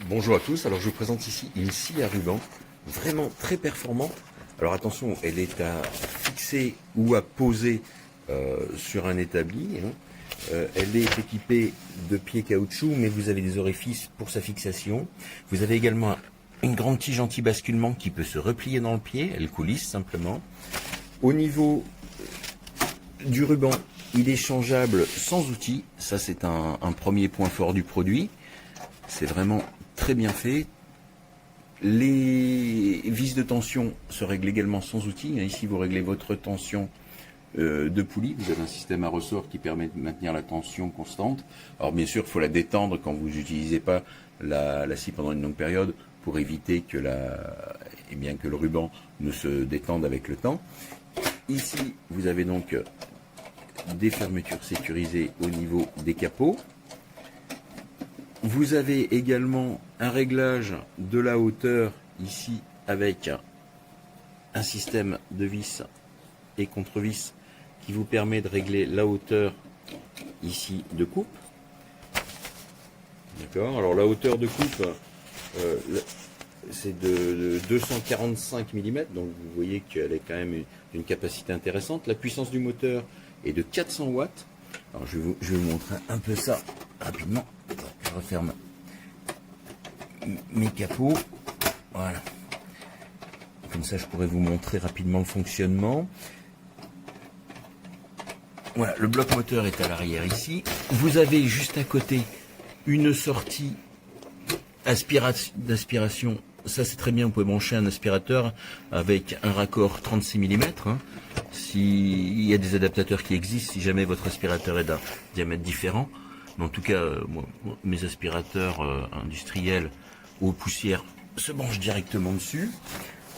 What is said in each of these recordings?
Bonjour à tous, alors je vous présente ici une scie à ruban, vraiment très performante. Alors attention, elle est à fixer ou à poser sur un établi. Elle est équipée de pieds caoutchouc, mais vous avez des orifices pour sa fixation. Vous avez également une grande tige anti-basculement qui peut se replier dans le pied, elle coulisse simplement. Au niveau du ruban, il est changeable sans outil, ça c'est un premier point fort du produit. C'est vraiment très bien fait. Les vis de tension se règlent également sans outil. Ici, vous réglez votre tension de poulie. Vous avez un système à ressort qui permet de maintenir la tension constante. Alors bien sûr, il faut la détendre quand vous n'utilisez pas la scie pendant une longue période pour éviter que, que le ruban ne se détende avec le temps. Ici, vous avez donc des fermetures sécurisées au niveau des capots. Vous avez également un réglage de la hauteur ici avec un système de vis et contre-vis qui vous permet de régler la hauteur ici de coupe. D'accord. Alors la hauteur de coupe c'est de 245 mm, donc vous voyez qu'elle est quand même une capacité intéressante. La puissance du moteur est de 400 watts. Alors je vais vous montrer un peu ça rapidement. Je referme mes capots. Voilà. Comme ça, je pourrais vous montrer rapidement le fonctionnement. Voilà, le bloc moteur est à l'arrière ici. Vous avez juste à côté une sortie d'aspiration. Ça, c'est très bien. Vous pouvez brancher un aspirateur avec un raccord 36 mm. S'il y a des adaptateurs qui existent, si jamais votre aspirateur est d'un diamètre différent. Mais en tout cas, moi, mes aspirateurs industriels aux poussières se branchent directement dessus.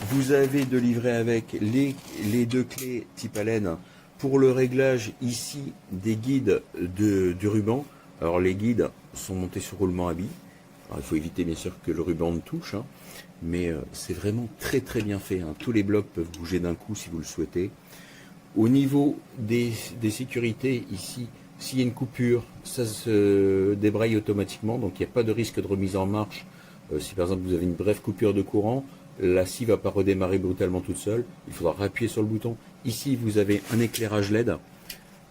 Vous avez de livrer avec les deux clés type Allen pour le réglage ici des guides du ruban. Alors les guides sont montés sur roulement à billes. Alors, il faut éviter bien sûr que le ruban ne touche, mais c'est vraiment très très bien fait. Tous les blocs peuvent bouger d'un coup si vous le souhaitez. Au niveau des sécurités ici, s'il y a une coupure, ça se débraye automatiquement, donc il n'y a pas de risque de remise en marche. Si par exemple vous avez une brève coupure de courant, la scie ne va pas redémarrer brutalement toute seule, il faudra appuyer sur le bouton. Ici vous avez un éclairage LED,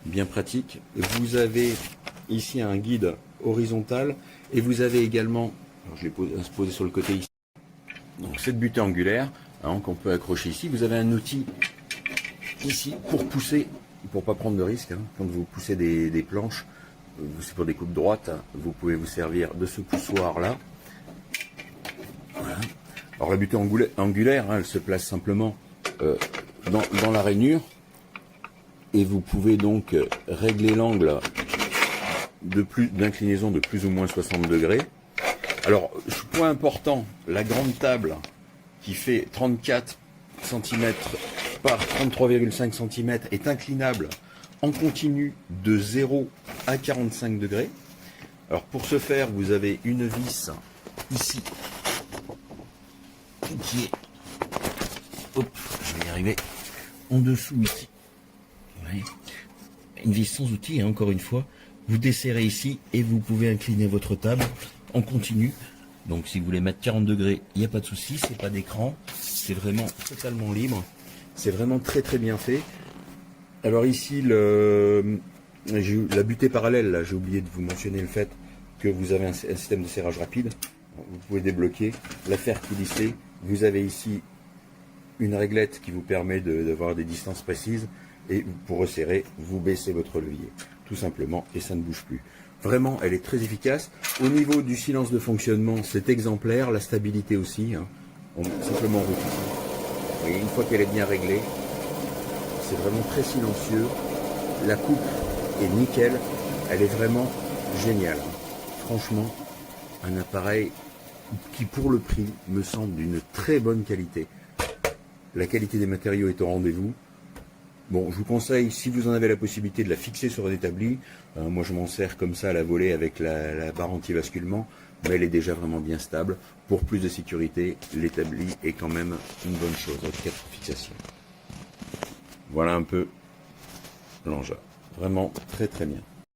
bien pratique. Vous avez ici un guide horizontal, et vous avez également, alors je l'ai posé sur le côté ici, donc cette butée angulaire qu'on peut accrocher ici. Vous avez un outil ici pour pousser, pour pas prendre de risque, quand vous poussez des planches, c'est pour des coupes droites, vous pouvez vous servir de ce poussoir là. Voilà. Alors la butée angulaire, elle se place simplement dans la rainure, et vous pouvez donc régler l'angle d'inclinaison de plus ou moins 60 degrés. Alors, point important, la grande table qui fait 34 cm par 33,5 cm est inclinable en continu de 0 à 45 degrés. Alors pour ce faire, vous avez une vis ici qui est, hop, je vais y arriver, en dessous ici. Ouais. Une vis sans outil, encore une fois. Vous desserrez ici et vous pouvez incliner votre table en continu. Donc si vous voulez mettre 40 degrés, il n'y a pas de souci, c'est pas d'écran, c'est vraiment totalement libre. C'est vraiment très très bien fait. Alors ici, la butée parallèle, là, j'ai oublié de vous mentionner le fait que vous avez un système de serrage rapide. Vous pouvez débloquer, la faire coulisser. Vous avez ici une réglette qui vous permet d'avoir des distances précises. Et pour resserrer, vous baissez votre levier, tout simplement, et ça ne bouge plus. Vraiment, elle est très efficace. Au niveau du silence de fonctionnement, c'est exemplaire, la stabilité aussi. On simplement route ici. Vous voyez, une fois qu'elle est bien réglée, c'est vraiment très silencieux. La coupe est nickel, elle est vraiment géniale. Franchement, un appareil qui, pour le prix, me semble d'une très bonne qualité. La qualité des matériaux est au rendez-vous. Bon, je vous conseille, si vous en avez la possibilité, de la fixer sur un établi. Moi, je m'en sers comme ça à la volée avec la barre anti-basculement, mais elle est déjà vraiment bien stable. Pour plus de sécurité, l'établi est quand même une bonne chose, en tout cas pour fixation. Voilà un peu l'engin. Vraiment très très bien.